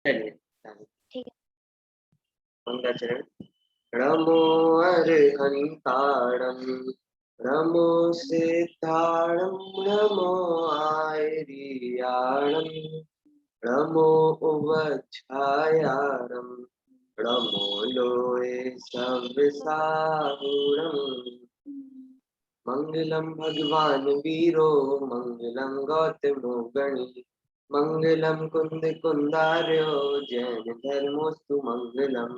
चलिए ठीक है। मंगलाचरण। नमो अर्हन्ताणं नमो सिद्धाणं नमो आयर्याणं नमो उवच्छायाणं नमो लोये सविसाहुणम् मंगलम भगवान वीरो मंगलम गौतमो गणी मंगलम कुंद कुंदार्यो जैन धर्मोस्तु मंगलम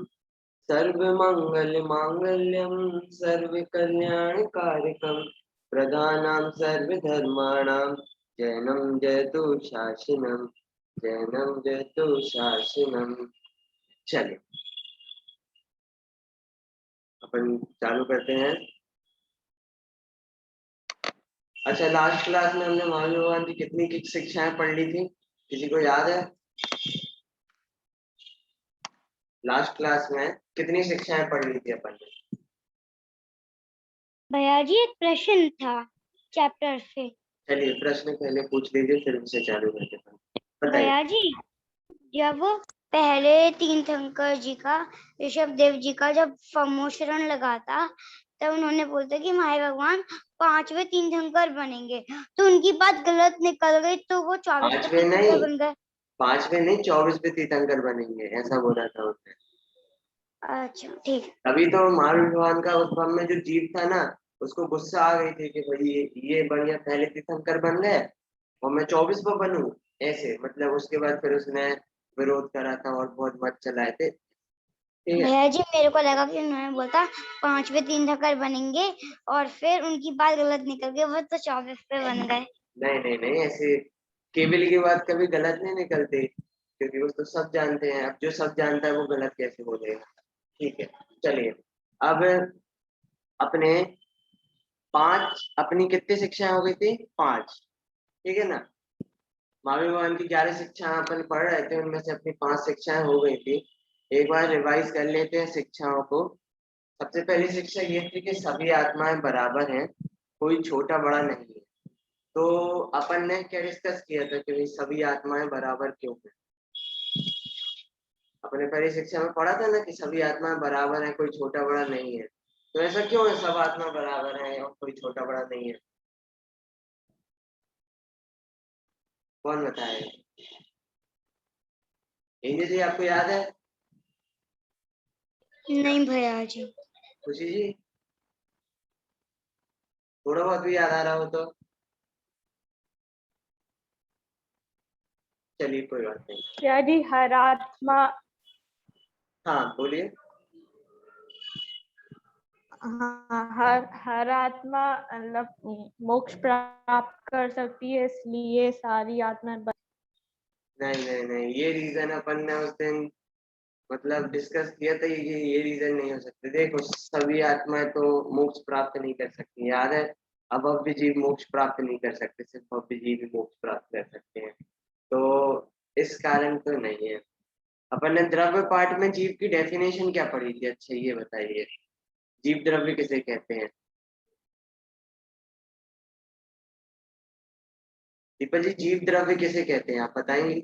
सर्व मंगल मांगल्यम सर्व कल्याण कारकम प्रदानां सर्व धर्माणां जैनम जयतु शासनम जैनम जयतु शासनम। चलिए अपन चालू करते हैं। अच्छा, लास्ट क्लास में हमने महावीर भगवान की कितनी शिक्षाएं पढ़ ली थी, किसी को याद है? लास्ट क्लास में कितनी शिक्षाएं पढ़ ली थी अपन ने? भैया जी एक प्रश्न था चैप्टर से। चलिए प्रश्न पहले पूछ लीजिए फिर उसे चालू करते हैं। बताइए भैया जी, जब पहले तीर्थंकर जी का, ऋषभ देव जी का जब सम्मोचन लगा था, तब उन्होंने बोलते कि महावीर भगवान 5वें तीर्थंकर बनेंगे, तो उनकी बात गलत निकल गई, तो वो 24वें तीर्थंकर बन गए। 5वें नहीं 24वें तीर्थंकर बनेंगे ऐसा बोला था उसने। अच्छा ठीक है। अभी तो महावीर भगवान का उद्भव में जो जीव था ना, उसको गुस्सा आ गई थी कि भाई ये बढ़िया पहले तीर्थंकर बन गए और मैं 24वां बनूं, ऐसे मतलब उसके बाद फिर उसने विरोध करा था और बहुत मत चलाए थे। भैया जी मेरे को लगा कि उन्होंने बोला 5वें तीर्थंकर बनेंगे और फिर उनकी बात गलत निकल गई, वो तो 24वें बन गए। नहीं नहीं नहीं, ऐसे केवल की बात कभी गलत नहीं निकलती, क्योंकि वो तो सब जानते हैं। अब जो सब जानता है वो गलत कैसे बोलेगा। ठीक है, चलिए अब अपने अपनी कितनी शिक्षाएं हो गई थी? 5। ठीक है ना। महावीर भगवान की 11 शिक्षाएं अपन पढ़ रहे थे, उनमें से अपनी 5 शिक्षाएं हो गई थी। एक बार रिवाइज कर लेते हैं शिक्षाओं को। सबसे पहली शिक्षा ये थी कि सभी आत्माएं बराबर हैं, कोई छोटा बड़ा नहीं है। तो अपन ने क्या डिस्कस किया था कि भाई सभी आत्माएं बराबर क्यों है? अपने पहली शिक्षा में पढ़ा था ना कि सभी आत्माएं बराबर हैं, कोई छोटा बड़ा नहीं है। तो ऐसा क्यों है सब आत्मा बराबर है और कोई छोटा बड़ा नहीं है? कौन बताएगा? इंद्र जी आपको याद है? नहीं भैया जी। खुशी जी थोड़ा बहुत भी याद आ रहा हो तो चलिए कोई बात नहीं। क्या जी हर आत्मा, हाँ बोलिए। हाँ हर आत्मा मतलब मोक्ष प्राप्त कर सकती है, इसलिए सारी आत्मा। नहीं नहीं नहीं, ये रीजन अपन ने उस दिन मतलब डिस्कस किया था, ये रीजन नहीं हो सकते। देखो सभी आत्माएं तो मोक्ष प्राप्त नहीं कर सकती, याद है? अब भव्य जीव मोक्ष प्राप्त नहीं कर सकते, सिर्फ भव्य जीव ही मोक्ष प्राप्त कर सकते हैं। तो इस कारण तो नहीं है। अपन ने द्रव्य पाठ में जीव की डेफिनेशन क्या पढ़ी थी? अच्छा ये बताइए, जीव द्रव्य किसे कहते हैं? दीपक जी जीव द्रव्य किसे कहते हैं, आप बताएंगे?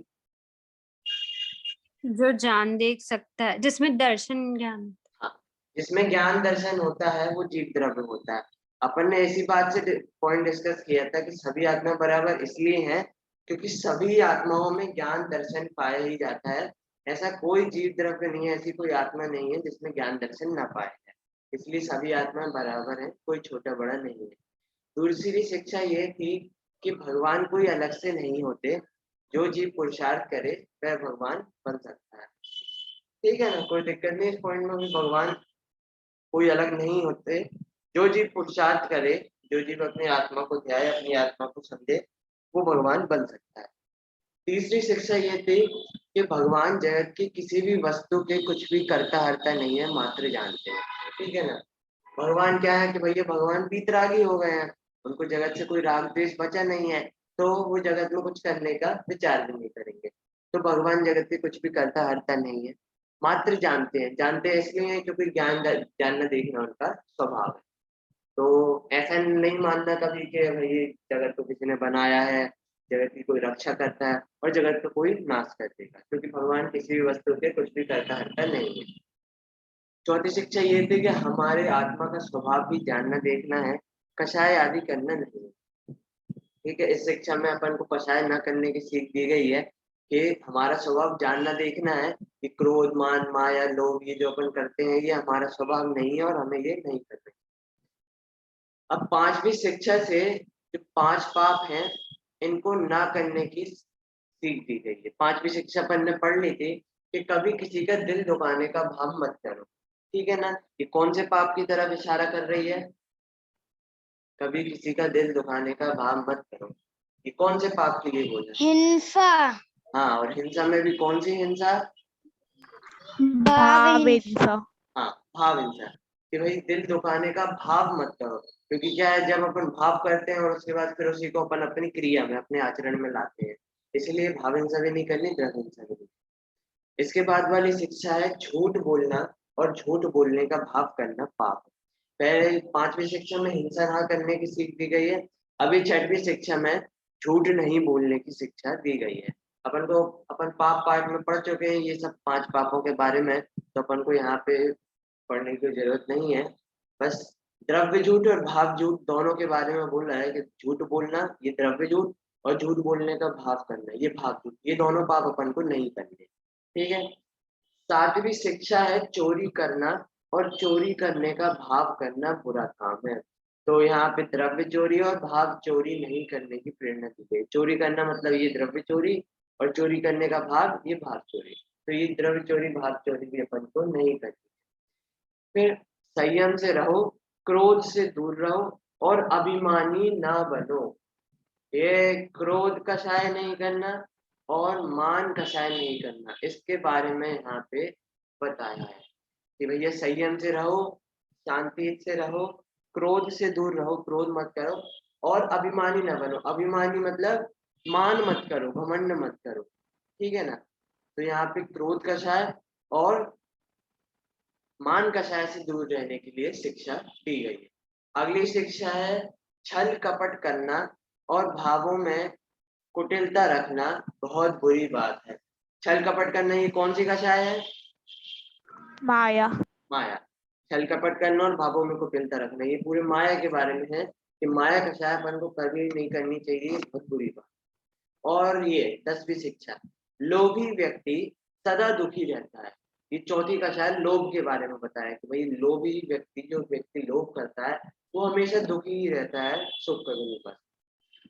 जो जान देख सकता है, जिसमें दर्शन ज्ञान। हाँ, जिसमें ज्ञान दर्शन होता है वो जीव द्रव्य होता है। अपन ने इसी बात से पॉइंट डिस्कस किया था कि सभी आत्मा बराबर इसलिए हैं क्योंकि सभी आत्माओं में ज्ञान दर्शन पाया ही जाता है। ऐसा कोई जीव द्रव्य नहीं है, ऐसी कोई आत्मा नहीं है जिसमें ज्ञान दर्शन ना पाया जाए। इसलिए सभी आत्मा बराबर है, कोई छोटा बड़ा नहीं है। दूसरी शिक्षा ये थी कि भगवान कोई अलग से नहीं होते, जो जीव पुरुषार्थ करे वह भगवान बन सकता है। ठीक है ना, कोई दिक्कत नहीं। इस पॉइंट में भी भगवान कोई अलग नहीं होते, जो जीव पुरुषार्थ करे, जो जीव अपनी आत्मा को ध्याए, अपनी आत्मा को समझे, वो भगवान बन सकता है। तीसरी शिक्षा ये थी कि भगवान जगत की किसी भी वस्तु के कुछ भी करता हरता नहीं है, मात्र जानते हैं। ठीक है ना। भगवान क्या है कि भैया भगवान वीतरागी हो गए हैं, उनको जगत से कोई राग द्वेष बचा नहीं है, तो वो जगत में कुछ करने का विचार भी नहीं करेंगे। तो भगवान जगत के कुछ भी करता हरता नहीं है, मात्र जानते हैं। जानते हैं इसलिए है क्योंकि ज्ञान जानना देखना उनका स्वभाव है। तो ऐसा नहीं मानना कभी कि भाई जगत को किसी ने बनाया है जगत की कोई रक्षा करता है और जगत का कोई नाश कर देगा, क्योंकि भगवान किसी भी वस्तु के कुछ भी करता हरता नहीं है। चौथी शिक्षा ये थी कि हमारे आत्मा का स्वभाव भी जानना देखना है, कषाय आदि करना नहीं है। ठीक है, इस शिक्षा में अपन को कषाय न करने की सीख दी गई है कि हमारा स्वभाव जानना देखना है कि क्रोध, मान, माया, लोभ ये जो अपन करते हैं ये हमारा स्वभाव नहीं है और हमें ये नहीं करना। अब पांचवी शिक्षा से जो 5 पाप हैं इनको ना करने की सीख दी गई है। पांचवी शिक्षा अपन ने पढ़ ली थी कि कभी किसी का दिल दुखाने का भाव मत करो। ठीक है ना, ये कौन से पाप की तरफ इशारा कर रही है? कभी किसी का दिल दुखाने का भाव मत करो, ये कौन से पाप के लिए बोला? हिंसा, हाँ, और हिंसा में भी कौन सी हिंसा? भाव हिंसा। हाँ, भाव हिंसा, कि भाई दिल दुखाने का भाव मत करो, क्योंकि क्या है जब अपन भाव करते हैं और उसके बाद फिर उसी को अपन अपनी क्रिया में अपने आचरण में लाते हैं, इसलिए भाव हिंसा भी नहीं करनी, द्रव्य हिंसा भी नहीं। इसके बाद वाली शिक्षा है झूठ बोलना और झूठ बोलने का भाव करना पाप है। पहले पांचवी शिक्षा में हिंसा ना करने की सीख दी गई है, अभी छठवीं शिक्षा में झूठ नहीं बोलने की शिक्षा दी गई है। अपन पाप पाठ में पढ़ चुके हैं ये सब 5 पापों के बारे में, तो अपन को यहाँ पे पढ़ने की जरूरत नहीं है। बस द्रव्य झूठ और भाव झूठ दोनों के बारे में बोल रहा है कि झूठ बोलना ये द्रव्य झूठ और झूठ बोलने का भाव करना ये भाव झूठ, ये दोनों पाप अपन को नहीं करने। ठीक है, सातवीं शिक्षा है चोरी करना और चोरी करने का भाव करना बुरा काम है। तो यहाँ पे द्रव्य चोरी और भाव चोरी नहीं करने की प्रेरणा दी गई। चोरी करना मतलब ये द्रव्य चोरी और चोरी करने का भाव ये भाव चोरी, तो ये द्रव्य चोरी भाव चोरी भी अपन को नहीं करनी। फिर संयम से रहो, क्रोध से दूर रहो और अभिमानी ना बनो। ये क्रोध कषाय नहीं करना और मान कषाय नहीं करना, इसके बारे में यहाँ पे बताया है कि भैया संयम से रहो, शांति से रहो, क्रोध से दूर रहो, क्रोध मत करो और अभिमानी ना बनो। अभिमानी मतलब मान मत करो, घमंड मत करो। ठीक है ना, तो यहाँ पे क्रोध कषाय और मान कषाय से दूर रहने के लिए शिक्षा दी गई है। अगली शिक्षा है छल कपट करना और भावों में कुटिलता रखना बहुत बुरी बात है। छल कपट करना ये कौन सी कषाय है? माया। माया। छल कपट करना और भावों में कुटिलता रखना ये पूरे माया के बारे में है कि माया कषाय अपन को कभी नहीं करनी चाहिए, बहुत बुरी बात। और ये 10वीं शिक्षा, लोभी व्यक्ति सदा दुखी रहता है। ये चौथी कषाय लोभ के बारे में बताया कि भाई लोभी व्यक्ति, जो व्यक्ति लोभ करता है वो हमेशा दुखी ही रहता है सुख कभी पर।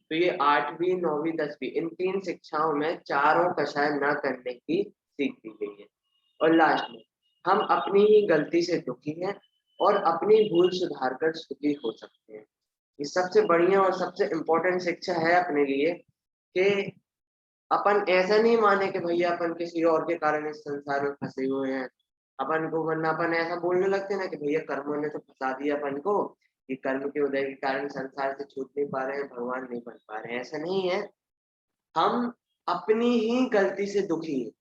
तो ये 8वीं, 9वीं, 10वीं इन 3 शिक्षाओं में चारों कषाय न करने की सीख दी गई है। और लास्ट में हम अपनी ही गलती से दुखी हैं और अपनी भूल सुधार कर सुखी हो सकते हैं। ये सबसे बढ़िया और सबसे इम्पोर्टेंट शिक्षा है अपने लिए कि अपन ऐसा नहीं माने कि भैया अपन किसी और के कारण इस संसार में फंसे हुए हैं अपन को, वरना अपन ऐसा बोलने लगते हैं ना कि भैया कर्मों ने तो फंसा दिया अपन को, ये कर्म के उदय के कारण संसार से छूट नहीं पा रहे हैं, भगवान नहीं बन पा रहे हैं। ऐसा नहीं है, हम अपनी ही गलती से दुखी हैं।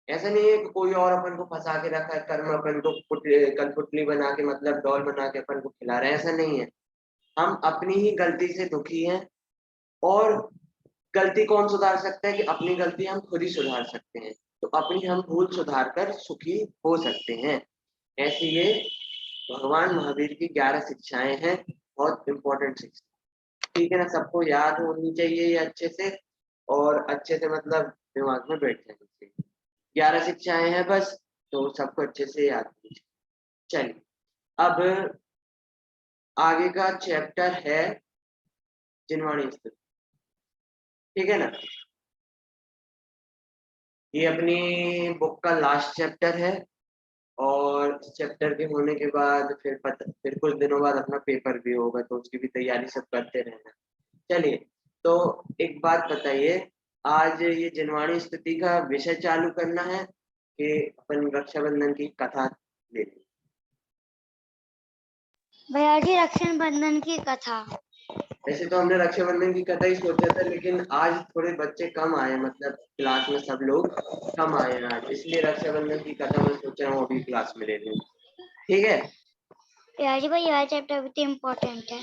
ऐसा नहीं है कि कोई और अपन को फंसा के रखा है, कर्म अपन को कठपुतली बना के मतलब डॉल बना के अपन को खिला रहे हैं, ऐसा नहीं है। हम अपनी ही गलती से दुखी हैं और गलती कौन सुधार सकता है कि अपनी गलती हम खुद ही सुधार सकते हैं। तो अपनी हम भूल सुधार कर सुखी हो सकते हैं। ऐसे ये भगवान महावीर की 11 शिक्षाएं हैं, बहुत इंपॉर्टेंट शिक्षा। ठीक है ना, सबको याद होनी चाहिए ये अच्छे से, और अच्छे से मतलब दिमाग में बैठ जानी चाहिए। 11 शिक्षाएं हैं बस, तो सबको अच्छे से याद होनी चाहिए। चलिए अब आगे का चैप्टर है जिनवाणी स्तुति। ठीक है ना, ये अपनी बुक का लास्ट चैप्टर है और इस चैप्टर के होने के बाद फिर कुछ दिनों बाद अपना पेपर भी होगा, तो उसकी भी तैयारी सब करते रहना। चलिए, तो एक बात बताइए, आज ये जिनवाणी स्तुति का विषय चालू करना है कि अपन रक्षाबंधन की कथा ले लें? भैया जी रक्षाबंधन की कथा। वैसे तो हमने रक्षाबंधन की कथा ही सोचा था, लेकिन आज थोड़े बच्चे कम आए, मतलब क्लास में सब लोग कम आए हैं आज, इसलिए रक्षाबंधन की कथा मैं सोच रहा हूँ अभी क्लास में ले लूँ। ठीक है भैया जी, भाई यह चैप्टर भी इम्पोर्टेंट है।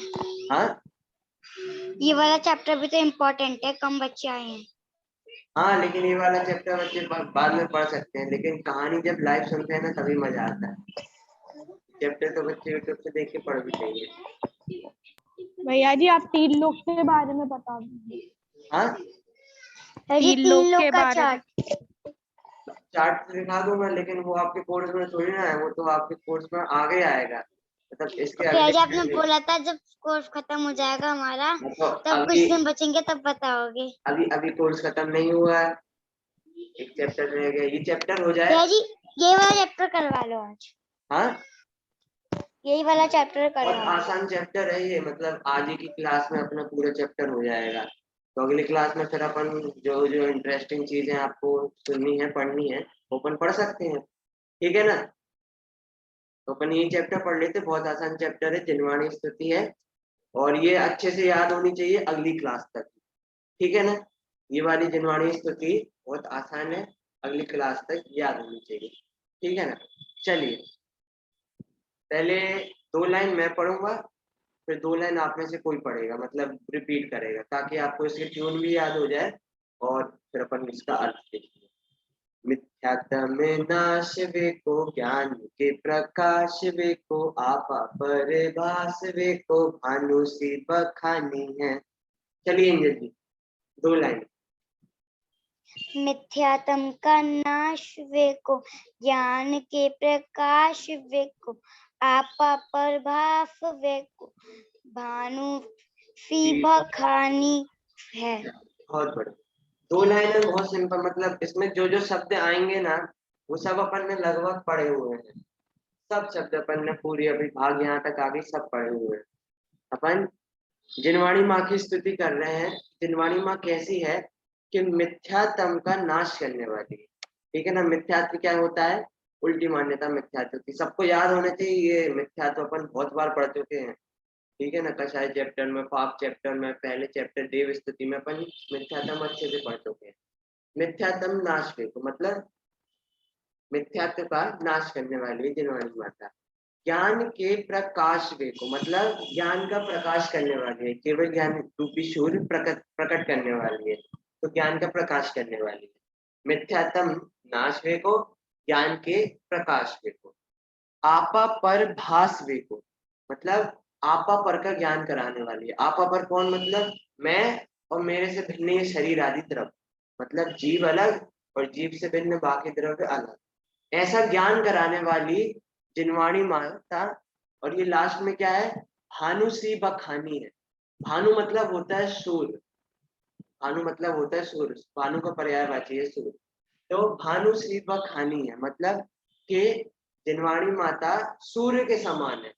हाँ, ये वाला चैप्टर भी तो इम्पोर्टेंट है, कम बच्चे आए हैं। हाँ, लेकिन ये वाला चैप्टर बच्चे बाद में पढ़ सकते हैं, लेकिन कहानी जब लाइव सुनते हैं ना तभी मजा आता है। चैप्टर तो बच्चे यूट्यूब से देख के पढ़ भी लेंगे। भैया जी आप 3 लोग के बारे में बता दीजिए। हाँ, ये 3 लोग के का बारे में। चार्ट। चार्ट दिखा दूंगा, लेकिन वो आपके कोर्स में थोड़ी ना है, वो तो आपके कोर्स में आगे आएगा, मतलब इसके ओके, आज अगले आपने बोला था जब कोर्स खत्म हो जाएगा हमारा तब कुछ दिन बचेंगे तब बताओगे। अभी कोर्स खत्म नहीं हुआ है, एक चैप्टर रह गया, ये चैप्टर हो जाए। भैया जी ये वाला चैप्टर करवा लो आज। हाँ, यही वाला चैप्टर बहुत करवा लो। आसान चैप्टर है ये, मतलब आज ही की क्लास में अपना पूरा चैप्टर हो जाएगा, तो अगली क्लास में फिर अपन जो जो इंटरेस्टिंग चीजें आपको सुननी है पढ़नी है वो अपन पढ़ सकते हैं, ठीक है ना। तो अपन ये चैप्टर पढ़ लेते, बहुत आसान चैप्टर है, जिनवाणी स्तुति है, और ये अच्छे से याद होनी चाहिए अगली क्लास तक, ठीक है ना। ये वाली जिनवाणी स्तुति बहुत आसान है, अगली क्लास तक याद होनी चाहिए, ठीक है ना। चलिए, पहले 2 लाइन मैं पढ़ूंगा, फिर 2 लाइन आप में से कोई पढ़ेगा, मतलब रिपीट करेगा, ताकि आपको इसकी ट्यून भी याद हो जाए और फिर अपन इसका अर्थ देखेंगे। मिथ्यात्म नाश वेको, ज्ञान के प्रकाश वेको, आपा परिभास वेको, भानु सी बखानी है। चलिए इंजल जी, 2 लाइन। मिथ्यात्म का नाश वेको, ज्ञान के प्रकाश वेको, आपा प्रभास वेको, भानु सी बखानी है। बहुत बढ़िया, 2 लाइन है, बहुत सिंपल, मतलब इसमें जो जो शब्द आएंगे ना वो सब अपन ने लगभग पढ़े हुए हैं, सब शब्द अपन ने पूरी अभी भाग यहाँ तक आगे सब पढ़े हुए हैं। अपन जिनवाणी माँ की स्तुति कर रहे हैं। जिनवाणी माँ कैसी है कि मिथ्यात्म का नाश करने वाली है, ठीक है ना। मिथ्यात्व क्या होता है? उल्टी मान्यता मिथ्यात्व की, सबको याद होना चाहिए, ये मिथ्यात्व अपन बहुत बार पढ़ चुके हैं, ठीक है ना। कषाय चैप्टर में, पाप चैप्टर में, पहले चैप्टर देव स्तुति में अपन मिथ्यात्म अच्छे से पढ़ चुके हैं। मिथ्यात्म नाश को मतलब मिथ्यात्व का नाश करने वाली है जिनवाणी माता। ज्ञान के प्रकाश को मतलब ज्ञान का प्रकाश करने वाली है, केवल ज्ञान रूपी सूर्य प्रकट करने वाली है, तो ज्ञान का प्रकाश करने वाली है। मिथ्यात्म नाश को, ज्ञान के प्रकाश को। आपा पर भास को मतलब आपा पर का ज्ञान कराने वाली है। आपा पर कौन? मतलब मैं और मेरे से भिन्न ये शरीर आदि द्रव्य, मतलब जीव अलग और जीव से भिन्न बाकी द्रव्य अलग, ऐसा ज्ञान कराने वाली जिनवाणी माता। और ये लास्ट में क्या है? भानु सी बखानी है। भानु मतलब होता है सूर्य, भानु मतलब होता है सूर्य, भानु का पर्यायवाची है सूर्य, तो भानु सी बखानी है, मतलब कि जिनवाणी माता सूर्य के समान है,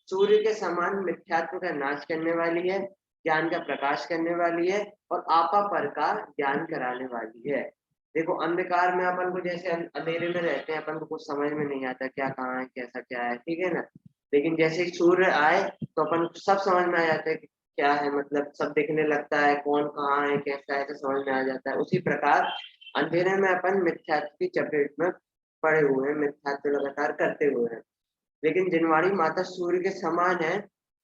सूर्य के समान मिथ्यात्व का नाश करने वाली है, ज्ञान का प्रकाश करने वाली है, और आपा पर का ज्ञान कराने वाली है। देखो, अंधकार में अपन को जैसे अंधेरे में रहते हैं, अपन को कुछ समझ में नहीं आता क्या कहाँ है कैसा क्या है, ठीक है ना। लेकिन जैसे ही सूर्य आए तो अपन को सब समझ में आ जाता है कि क्या है, मतलब सब दिखने लगता है, कौन कहाँ है कैसा है, तो समझ में आ जाता है। उसी प्रकार अंधेरे में अपन मिथ्यात्व की चपेट में पड़े हुए हैं, मिथ्यात्व लगातार करते हुए हैं। लेकिन जिनवाणी माता सूर्य के समान है,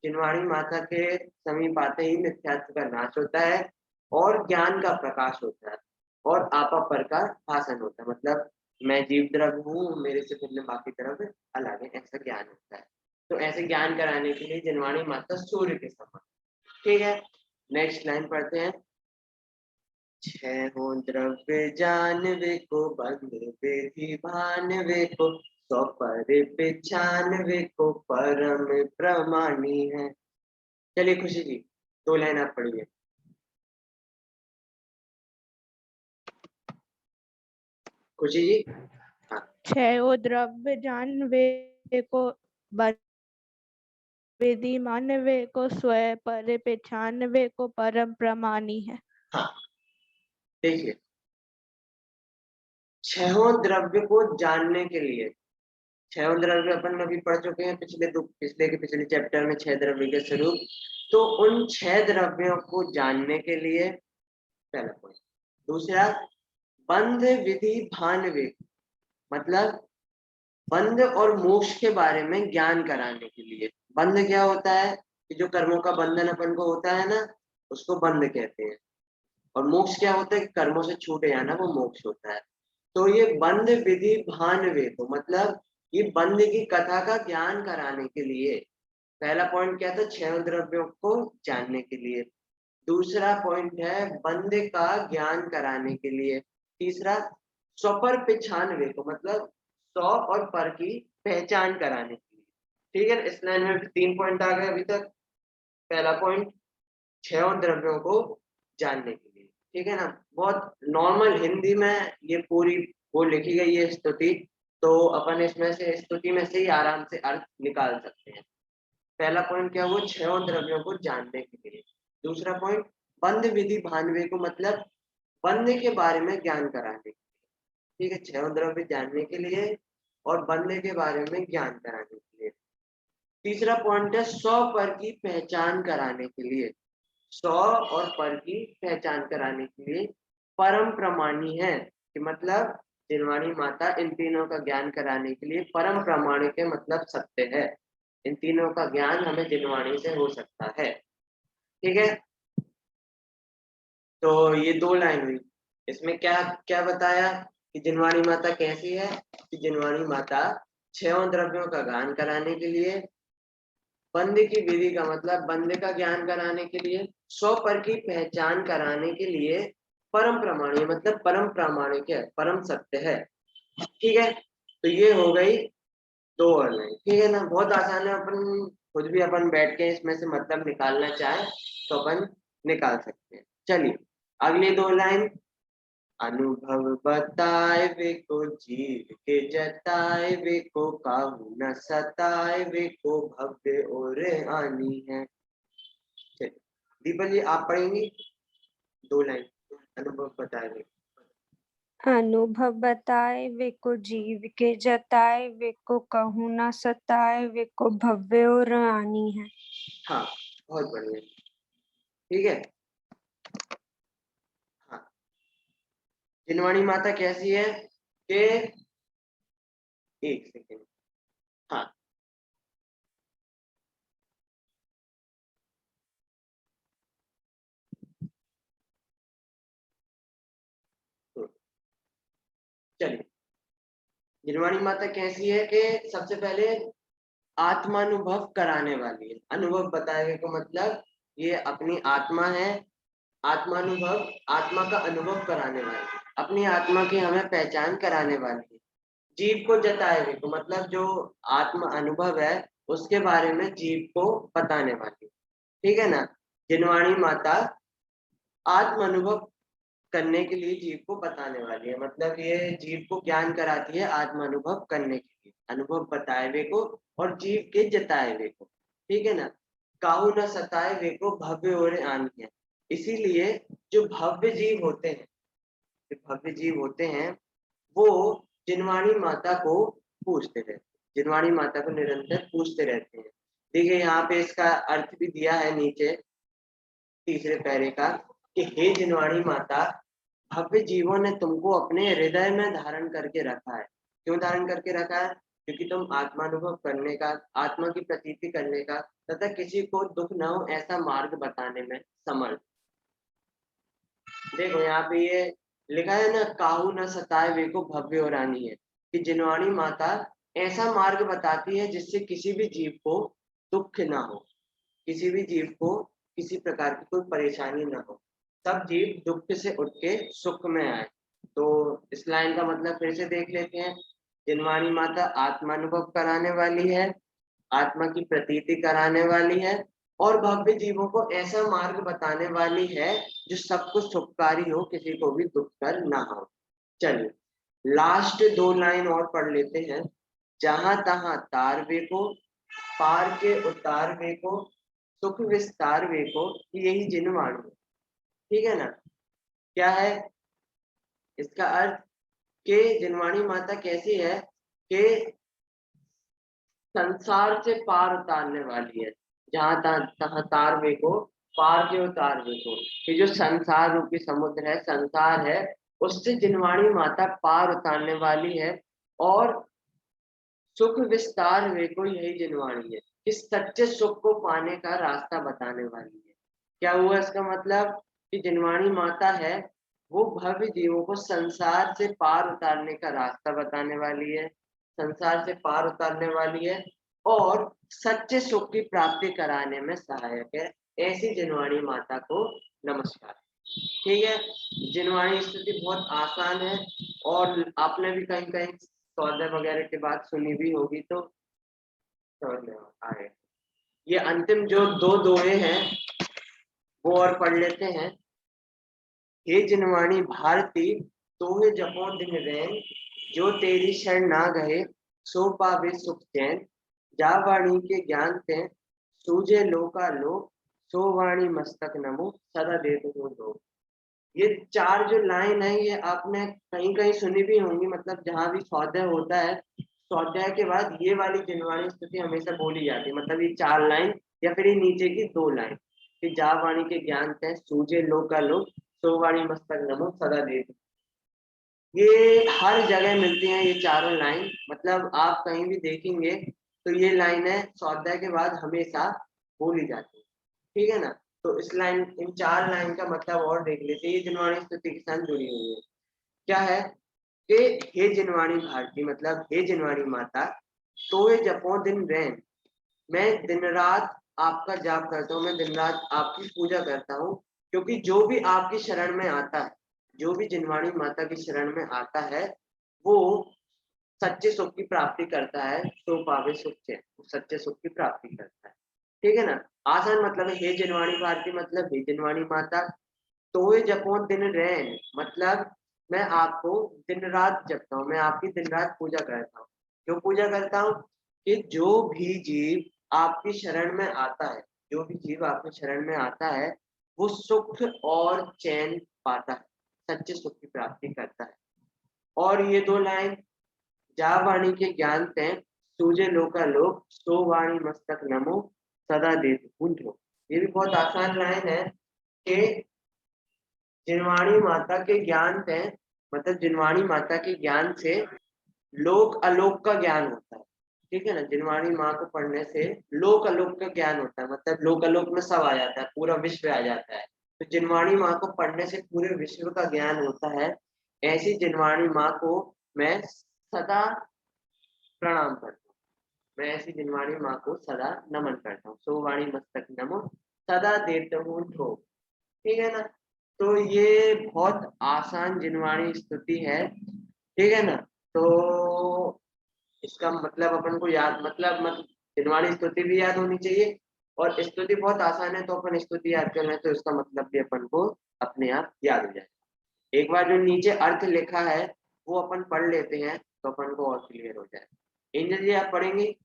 जिनवाणी माता के समीप आते ही मिथ्यात्व का नाश होता है और ज्ञान का प्रकाश होता है और आपा पर का भाषण होता है, मतलब मैं जीव द्रव्य हूँ, मेरे से भिन्न बाकी द्रव्य अलग है, ऐसा ज्ञान होता है। तो ऐसे ज्ञान कराने के लिए जिनवाणी माता सूर्य के समान, ठीक है। नेक्स्ट लाइन पढ़ते हैं। छह हो द्रव्य जानवे को, बंध विधि भानवे को, सौ पर पिछानवे को, परम प्रमाणी है। चलिए खुशी जी, 2 लाइन आप पढ़िए। खुशी जी, हाँ। छह द्रव्य जानवे को, विधि मानवे को, स्वयं पर पहचानवे को, परम प्रमाणी है। हाँ, देखिए, छहों द्रव्य को जानने के लिए, छह द्रव्य अपन अभी पढ़ चुके हैं पिछले चैप्टर में, 6 द्रव्य के स्वरूप। तो उन 6 द्रव्यों को जानने के लिए पहला पॉइंट। दूसरा, बंध विधि भानवे, मतलब बंध और मोक्ष के बारे में ज्ञान कराने के लिए। बंध क्या होता है? कि जो कर्मों का बंधन अपन को होता है ना, उसको बंध कहते हैं। और मोक्ष क्या होता है कि कर्मों से छूट जाना, वो मोक्ष होता है। तो ये बंध विधि भानवे को मतलब ये बंध की कथा का ज्ञान कराने के लिए, पहला पॉइंट क्या था, 6 द्रव्यों को जानने के लिए। दूसरा पॉइंट है बंध का ज्ञान कराने के लिए। तीसरा स्वपर पहचानवे को मतलब स्व और पर की पहचान कराने के लिए। ठीक है, इस लाइन में 3 पॉइंट आ गए अभी तक। पहला पॉइंट 6 द्रव्यों को जानने के लिए, ठीक है ना। बहुत नॉर्मल हिंदी में ये पूरी वो लिखी गई है स्तुति, तो अपन इसमें से स्तुति में से ही आराम से अर्थ निकाल सकते हैं। पहला पॉइंट क्या हुआ, 6 द्रव्यों को जानने के लिए। दूसरा पॉइंट बंध विधि भानवे को मतलब बंध के बारे में ज्ञान कराने के लिए। ठीक है, 6 द्रव्य जानने के लिए और बंध के बारे में ज्ञान कराने के लिए। तीसरा पॉइंट है स्व पर की पहचान कराने के लिए। स्व और पर की पहचान कराने के लिए परम प्रमाणी है कि मतलब जिनवाणी माता इन तीनों का ज्ञान कराने के लिए परम प्रमाणिक है, मतलब सत्य है। इन तीनों का ज्ञान हमें जिनवाणी से हो सकता है। ठीक है, तो ये 2 लाइन हुई। इसमें क्या क्या बताया कि जिनवाणी माता कैसी है, कि जिनवाणी माता 6 द्रव्यों का ज्ञान कराने के लिए, बंध की विधि का मतलब बंध का ज्ञान कराने के लिए, स्व पर की पहचान कराने के लिए परम प्रमाणिक मतलब परम प्रामाणिक है, परम सत्य है। ठीक है, तो ये हो गई 2 और लाइन। ठीक है ना, बहुत आसान है। अपन खुद भी अपन बैठ के इसमें से मतलब निकालना चाहे तो अपन निकाल सकते हैं। चलिए अगली 2 लाइन। अनुभव बताए वे को जीव के जताए वे को काहू न सताए वे को भव्य और आनी है। चलिए दीपक जी आप पढ़ेंगी 2 लाइन। अनुभव बताए वे अनुभव बताए वे को जीव के जताए वे को कहूँ ना सताए वे को भव्य और आनी है। हाँ बहुत बढ़िया। ठीक है, हाँ जिनवाणी माता कैसी है कि 1 सेकेंड, हाँ चलिए जिनवाणी माता कैसी है कि सबसे पहले आत्मानुभव कराने वाली है। अनुभव बताए को मतलब ये अपनी आत्मा है, आत्मानुभव आत्मा का अनुभव कराने वाली है, अपनी आत्मा की हमें पहचान कराने वाली है। जीव को जताए हुए को मतलब जो आत्म अनुभव है उसके बारे में जीव को बताने वाली। ठीक है ना, जिनवाणी माता आत्म अनुभव करने के लिए जीव को बताने वाली है, मतलब ये जीव को ज्ञान कराती है आत्म अनुभव करने के लिए। अनुभव बताए हुए को और जीव के जताए हुए को। ठीक है ना, काहू न सताए हुए को भव्य और आनी है। इसीलिए जो भव्य जीव होते हैं, जो भव्य जीव होते हैं वो जिनवाणी माता को पूछते रहते हैं, जिनवाणी माता को निरंतर पूछते रहते हैं। देखिए यहाँ पे इसका अर्थ भी दिया है नीचे तीसरे पैरे का कि हे जिनवाणी माता, भव्य जीवों ने तुमको अपने हृदय में धारण करके रखा है। क्यों धारण करके रखा है? क्योंकि तुम आत्मानुभव करने का, आत्मा की प्रतीति करने का तथा किसी को दुख न हो ऐसा मार्ग बताने में समर्थ। देखो यहाँ पे ये लिखा है ना, काहू न सताए वे को भव्य और आनी है, कि जिनवाणी माता ऐसा मार्ग बताती है जिससे किसी भी जीव को दुख ना हो, किसी भी जीव को किसी प्रकार की कोई परेशानी ना हो, सब जीव दुख से उठ के सुख में आए। तो इस लाइन का मतलब फिर से देख लेते हैं। जिनवाणी माता आत्मानुभव कराने वाली है, आत्मा की प्रतीति कराने वाली है और भव्य जीवों को ऐसा मार्ग बताने वाली है जो सबको सुखकारी हो, किसी को भी दुख कर ना हो। चलिए लास्ट 2 लाइन और पढ़ लेते हैं। जहां तहां तार वे को, पार के उतार वे को, सुख विस्तार वे को, यही जिनवाणी। ठीक है ना, क्या है इसका अर्थ कि जिनवाणी माता कैसी है कि संसार से पार उतारने वाली है। जहां तहां तार वे को, पार के उतार वे को, ये जो संसार रूपी समुद्र है, संसार है, उससे जिनवाणी माता पार उतारने वाली है और सुख विस्तार वे को, यही जिनवाणी है। कि सच्चे सुख को पाने का रास्ता बताने वाली है। क्या हुआ इसका मतलब कि जिनवाणी माता है वो भव्य जीवों को संसार से पार उतारने का रास्ता बताने वाली है, संसार से पार उतारने वाली है और सच्चे सुख की प्राप्ति कराने में सहायक है। ऐसी जिनवाणी माता को नमस्कार। ठीक है, जिनवाणी स्तुति बहुत आसान है और आपने भी कहीं कहीं सौदे वगैरह की बात सुनी भी होगी, तो समझ में आए। ये अंतिम जो दो दोहे हैं वो और पढ़ लेते हैं। हे जिनवाणी भारती तोहे जपो दिन रैन, जो तेरी शरण ना गए सो पावे सुख चैन, जा वाणी के ज्ञान ते सूझे लोका लोक, सो वाणी मस्तक नमो सदा देत हो लोक। ये चार जो लाइन है ये आपने कहीं कहीं सुनी भी होंगी, मतलब जहां भी स्वाध्याय होता है स्वाध्याय के बाद ये वाली जिनवाणी स्तुति हमेशा बोली जाती है। मतलब ये चार लाइन या फिर ये नीचे की दो लाइन कि जा वाणी के ज्ञान ते सूझे लोका लोक, सो वाणी मस्तक नमो सदा देत। ये हर जगह मिलती हैं ये चारों लाइन, मतलब आप कहीं भी देखेंगे तो ये लाइनें स्वाध्याय के बाद हमेशा बोली जाती है। ठीक है ना, तो इस लाइन इन चार लाइन का मतलब और देख लेते हैं। ये जिनवाणी स्तुति के साथ जुड़ी हुई है। क्या है कि हे जिनवाणी भारती मतलब हे जिनवाणी माता तोहे जपो दिन रैन, मैं दिन रात आपका जाप करता हूँ, मैं दिन रात आपकी पूजा करता हूँ, क्योंकि जो भी आपकी शरण में आता है, जो भी जिनवाणी माता की शरण में आता है वो सच्चे सुख की प्राप्ति करता है, सो पावे सुख चैन, सच्चे सुख की प्राप्ति करता है। ठीक है ना, आसान मतलब है हे जिनवाणी भारती मतलब हे जिनवाणी माता, तोहे जपो दिन रैन मतलब मैं आपको दिन रात जपता हूँ, मैं आपकी दिन रात पूजा करता हूँ। क्यों पूजा करता हूँ कि जो भी जीव आपकी शरण में आता है, जो भी जीव आपकी शरण में आता है वो सुख और चैन पाता है, सच्चे सुख की प्राप्ति करता है। और ये दो लाइन जा वाणी के ज्ञान ते सूझे लोका लोक, सो वाणी मस्तक नमो सदा देत कुंठो। ये भी बहुत आसान लाइन है कि जिनवाणी माता के ज्ञान से, मतलब जिनवाणी माता के ज्ञान से लोक अलोक का ज्ञान होता है। ठीक है ना, जिनवाणी माँ को पढ़ने से लोक अलोक का ज्ञान होता है, मतलब लोक अलोक में सब आ जाता है, पूरा विश्व आ जाता है। तो जिनवाणी माँ को पढ़ने से पूरे विश्व का ज्ञान होता है। ऐसी जिनवाणी माँ को मैं सदा प्रणाम करता हूँ, मैं ऐसी जिनवाणी माँ को सदा नमन करता हूँ। सो वाणी मस्तक नमो सदा देता हूँ ठो। ठीक है ना, तो ये बहुत आसान जिनवाणी स्तुति है। ठीक है ना, तो इसका मतलब अपन को याद मतलब जिनवाणी स्तुति भी याद होनी चाहिए और स्तुति बहुत आसान है, तो अपन स्तुति याद कर लें तो इसका मतलब भी अपन को अपने आप याद हो जाए। एक बार जो नीचे अर्थ लिखा है वो अपन पढ़ लेते हैं तो अपन को और क्लियर हो जाए। एंजल जी आप पढ़ेंगी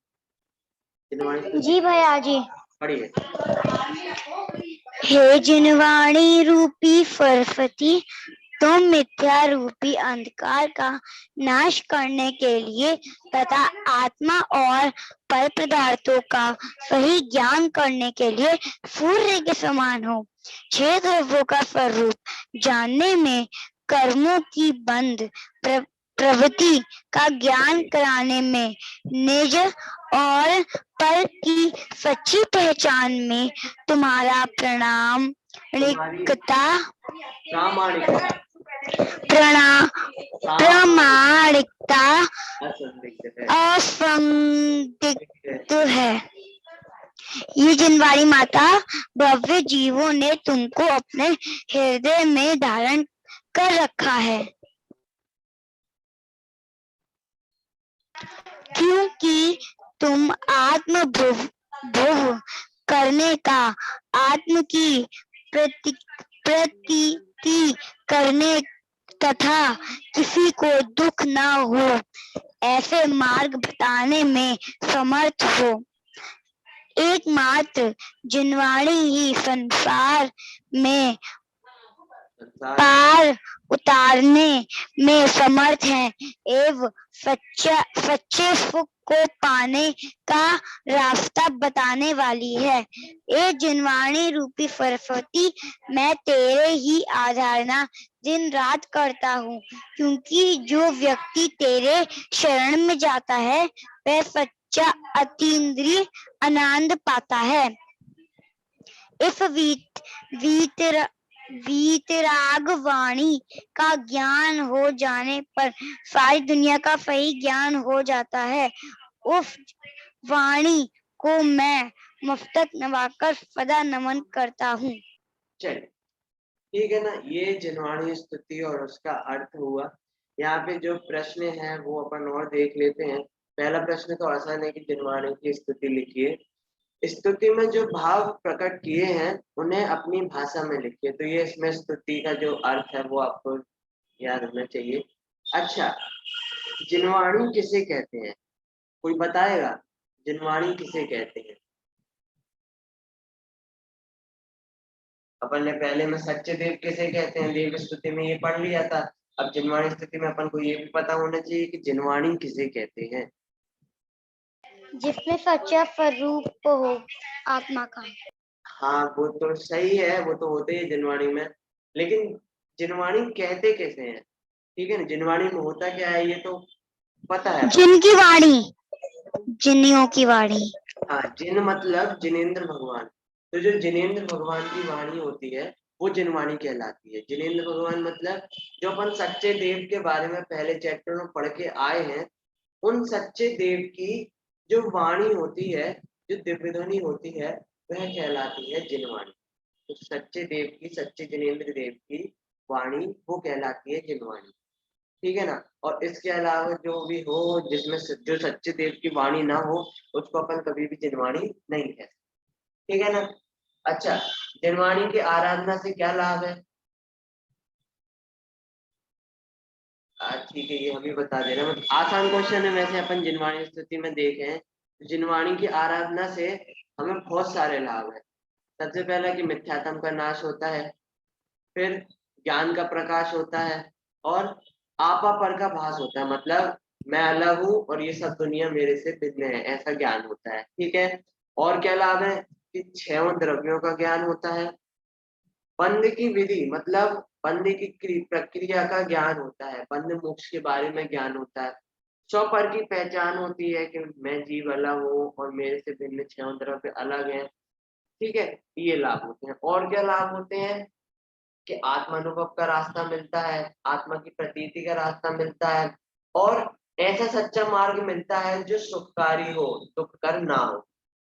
जिनवाणी स्तुति? जी भैया जी। पढ़िए। हे जिनवाणी रूपी सरस्वती, तुम मिथ्या रूपी अंधकार का नाश करने के लिए तथा आत्मा और पर पदार्थों का सही ज्ञान करने के लिए सूर्य के समान हो। 6 द्रव्यों का स्वरूप जानने में, कर्मों की बंध प्रवृत्ति का ज्ञान कराने में, निज और पर की सच्ची पहचान में तुम्हारा प्रामाणिकता असंदिग्ध है। ये जिनवाणी माता भव्य जीवों ने तुमको अपने हृदय में धारण कर रखा है, क्योंकि तुम आत्म भोग करने का, आत्म की प्रतीति करने तथा किसी को दुख न हो ऐसे मार्ग बताने में समर्थ हो। एकमात्र जिनवाणी ही संसार में पार उतारने में समर्थ है एवं सच्चे सुख को पाने का रास्ता बताने वाली है। ए जिनवाणी रूपी सरस्वती, मैं तेरे ही आराधना दिन रात करता हूँ, क्योंकि जो व्यक्ति तेरे शरण में जाता है वह सच्चा अतीन्द्रिय आनंद पाता है। इस वीतराग वाणी का ज्ञान हो जाने पर सारी दुनिया का सही ज्ञान हो जाता है। उस वाणी को मैं मस्तक नवाकर सदा नमन करता हूँ। चलिए ठीक है ना, ये जिनवाणी स्तुति और उसका अर्थ हुआ। यहाँ पे जो प्रश्न है वो अपन और देख लेते हैं। पहला प्रश्न तो आसान है कि जिनवाणी की स्तुति लिखिए। स्तुति में जो भाव प्रकट किए हैं उन्हें अपनी भाषा में लिखिए। तो ये इसमें स्तुति का जो अर्थ है वो आपको याद होना चाहिए। अच्छा, जिनवाणी किसे कहते हैं, कोई बताएगा जिनवाणी किसे कहते हैं? अपन ने पहले में सच्चे देव किसे कहते हैं, देव स्तुति में ये पढ़ लिया था। अब जिनवाणी स्तुति में अपन को ये भी पता होना चाहिए कि जिनवाणी किसे कहते हैं। जिसमें सच्चा स्वरूप हो आत्मा का। हाँ वो तो सही है, वो तो होते ही जिनवाणी में, लेकिन जिनवाणी कहते कैसे हैं? ठीक है ना, जिनवाणी में होता क्या है ये तो पता है। जिनकी वाणी, जिन्नियों की वाणी। हाँ, जिन मतलब जिनेंद्र भगवान। तो जो जिनेंद्र भगवान की वाणी होती है वो जिनवाणी कहलाती है। जिनेंद्र भगवान मतलब जो अपन सच्चे देव के बारे में पहले चैप्टर में पढ़ के आए हैं, उन सच्चे देव की जो वाणी होती है, जो दिव्य ध्वनि होती है, वह कहलाती है जिनवाणी। तो सच्चे देव की, सच्चे जिनेंद्र देव की वाणी वो कहलाती है जिनवाणी। ठीक है ना। और इसके अलावा जो भी हो जिसमें जो सच्चे देव की वाणी ना हो उसको अपन कभी भी जिनवाणी नहीं कह सकते। ठीक है ना। अच्छा, जिनवाणी की आराधना से क्या लाभ है? ठीक है, ये हमें बता देना। मतलब आसान क्वेश्चन है वैसे। अपन जिनवाणी स्तुति में देखें तो जिनवाणी की आराधना से हमें बहुत सारे लाभ है। सबसे पहला कि मिथ्यात्म का नाश होता है, फिर ज्ञान का प्रकाश होता है, और आपा पर का भास होता है। मतलब मैं अलग हूँ और ये सब दुनिया मेरे से भिन्न है, ऐसा ज्ञान होता है। ठीक है। और क्या लाभ है कि 6 द्रव्यों का ज्ञान होता है। बंध की विधि मतलब बंध की प्रक्रिया का ज्ञान होता है। बंध मोक्ष के बारे में ज्ञान होता है। स्वपर की पहचान होती है कि मैं जीव अलग हूँ और मेरे से भिन्न 6 द्रव्य अलग है। ठीक है, ये लाभ होते हैं। और क्या लाभ होते हैं कि आत्मानुभव का रास्ता मिलता है, आत्मा की प्रतीति का रास्ता मिलता है, और ऐसा सच्चा मार्ग मिलता है जो सुखकारी हो, दुखकर ना हो।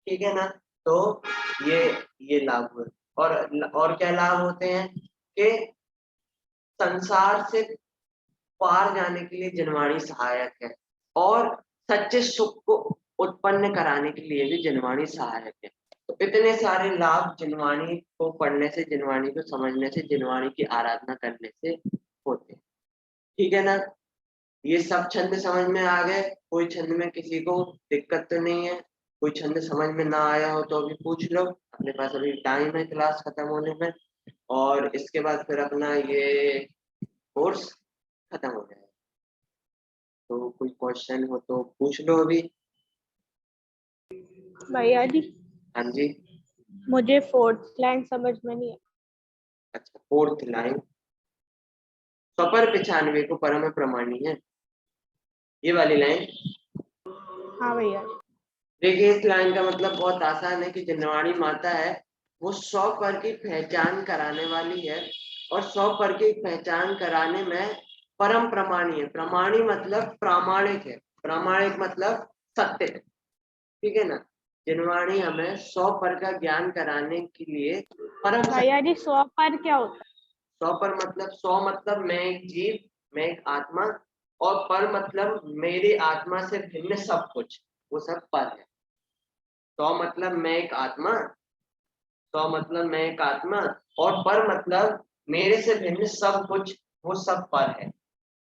ठीक है ना। तो ये लाभ हुए। और क्या लाभ होते हैं कि संसार से पार जाने के लिए जिनवाणी सहायक है, और सच्चे सुख को उत्पन्न कराने के लिए भी जिनवाणी सहायक है। तो इतने सारे लाभ जिनवाणी को पढ़ने से, जिनवाणी को समझने से, जिनवाणी की आराधना करने से होते हैं। ठीक है ना। ये सब छंद समझ में आ गए? कोई छंद में किसी को दिक्कत तो नहीं है? कोई छंद समझ में ना आया हो तो अभी पूछ लो, अपने पास अभी टाइम है क्लास खत्म होने में, और इसके बाद फिर अपना ये कोर्स खत्म हो जाएगा। तो कोई क्वेश्चन हो तो पूछ लो अभी। भैया जी, हाँ जी। मुझे 4th लाइन समझ में नहीं है। अच्छा, 4th लाइन, स्वपर 95 को परम प्रमाणी है, ये वाली लाइन। हाँ भैया। देखिए, इस लाइन का मतलब बहुत आसान है कि जिनवाणी माता है वो 100 पर की पहचान कराने वाली है, और 100 पर की पहचान कराने में परम प्रमाणी है। प्रमाणी मतलब प्रामाणिक है, प्रामाणिक मतलब सत्य है। ठीक है ना। जिनवाणी हमें 100 पर का ज्ञान कराने के लिए परम सत्य। भैया जी, 100 पर क्या होता है? 100 पर मतलब 100 मतलब मैं एक जीव, मैं एक आत्मा, और पर मतलब मेरी आत्मा से भिन्न सब कुछ, वो सब पर है। 100 मतलब मैं एक आत्मा, 100 मतलब मैं एक आत्मा, और पर मतलब मेरे से भिन्न सब कुछ, वो सब पर है।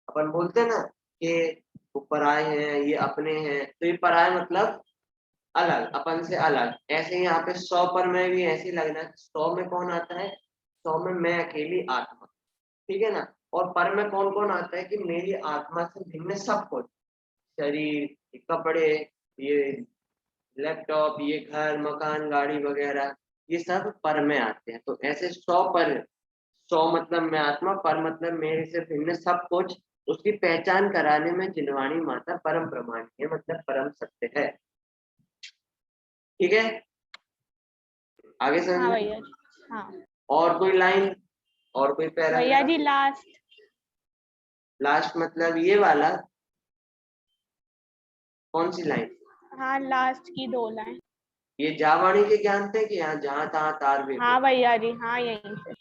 अपन बोलते हैं ना कि वो पराये हैं, ये अपने हैं, तो ये पराये मतलब अलग, अपन से अलग। ऐसे ही यहाँ पे 100 पर में भी ऐसे ही लगना है। 100 में कौन आता है? 100 में मैं अकेली आत्मा। ठीक है ना। और पर में कौन कौन आता है कि मेरी आत्मा से भिन्न सब कुछ, शरीर, ये कपड़े, ये लैपटॉप, ये घर मकान गाड़ी वगैरह, ये सब पर में आते हैं। तो ऐसे 100 पर, 100 मतलब मैं आत्मा, पर मतलब मेरे से भिन्न सब कुछ, उसकी पहचान कराने में जिनवाणी माता परम प्रमाणी है, मतलब परम सत्य है। ठीक है, आगे समझ हाँ में? भैया जी, हाँ और कोई लाइन, और कोई भैया पैराग्राफ? जी लास्ट। लास्ट मतलब ये वाला, कौन सी लाइन? हाँ लास्ट की 2 लाइन। ये जावाणी के ज्ञान थे कि यहाँ जहाँ तहाँ तार वे को? हाँ भैया जी, हाँ यहीं से।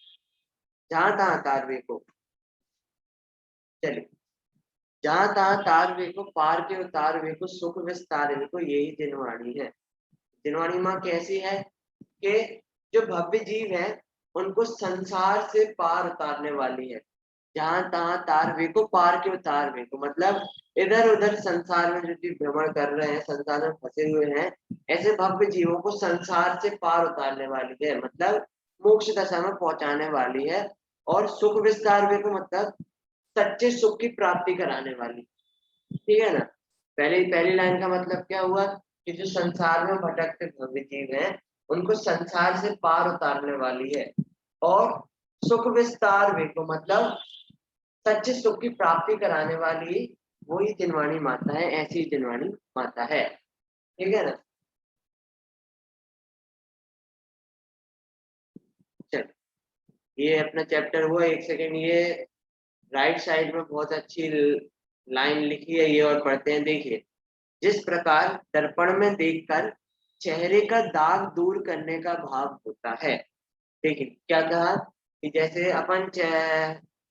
जहाँ तहाँ तार वे को, चलिए। जहाँ तहाँ तार वे को, पार के उतार वे को, सुख विस्तार वे को, यही जिनवाणी है। जिनवाणी माँ कैसी है कि जो भव्य जीव है उनको संसार से पार उतारने वाली है। जहाँ तहाँ तार वे को, पार के उतार वे को मतलब इधर उधर संसार में जो जीव भ्रमण कर रहे हैं, संसार में फंसे हुए हैं, ऐसे भव्य जीवों को संसार से पार उतारने वाली है, मतलब मोक्ष दशा में पहुंचाने वाली है। और सुख विस्तार वे को मतलब सच्चे सुख की प्राप्ति कराने वाली, ठीक है ना। पहली लाइन का मतलब क्या हुआ कि जो संसार में भटकते भव्य जीव हैं उनको संसार से पार उतारने वाली है। और सुख विस्तार वे को मतलब सच्चे सुख की प्राप्ति कराने वाली वही जिनवाणी माता है, ऐसी जिनवाणी माता है, ठीक है ना। चल, ये अपना चैप्टर हुआ। एक सेकेंड, ये राइट साइड में बहुत अच्छी लाइन लिखी है, ये और पढ़ते हैं। देखिए, जिस प्रकार दर्पण में देखकर चेहरे का दाग दूर करने का भाव होता है। देखिए क्या कहा कि जैसे अपन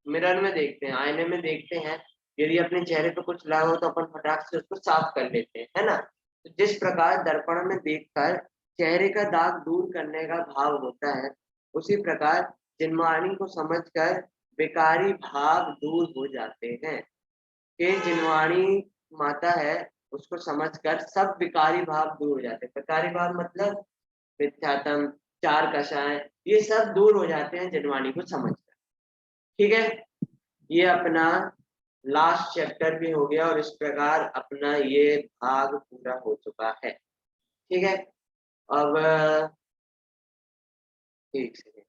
मिरर में देखते हैं, आईने में देखते हैं, यदि अपने चेहरे पे कुछ लगा हो तो अपन फटाक से उसको साफ कर लेते हैं, है ना। तो जिस प्रकार दर्पण में देखकर चेहरे का दाग दूर करने का भाव होता है, उसी प्रकार जिनवाणी को समझकर विकारी भाव दूर हो जाते हैं। कि जिनवाणी माता है उसको समझकर सब विकारी भाव दूर हो जाते हैं। विकारी भाव मतलब मिथ्यात्म, चार कषाय, ये सब दूर हो जाते हैं जिनवाणी को समझकर, ठीक है। ये अपना लास्ट चैप्टर भी हो गया और इस प्रकार अपना ये भाग पूरा हो चुका है, ठीक है। अब एक सेकेंड,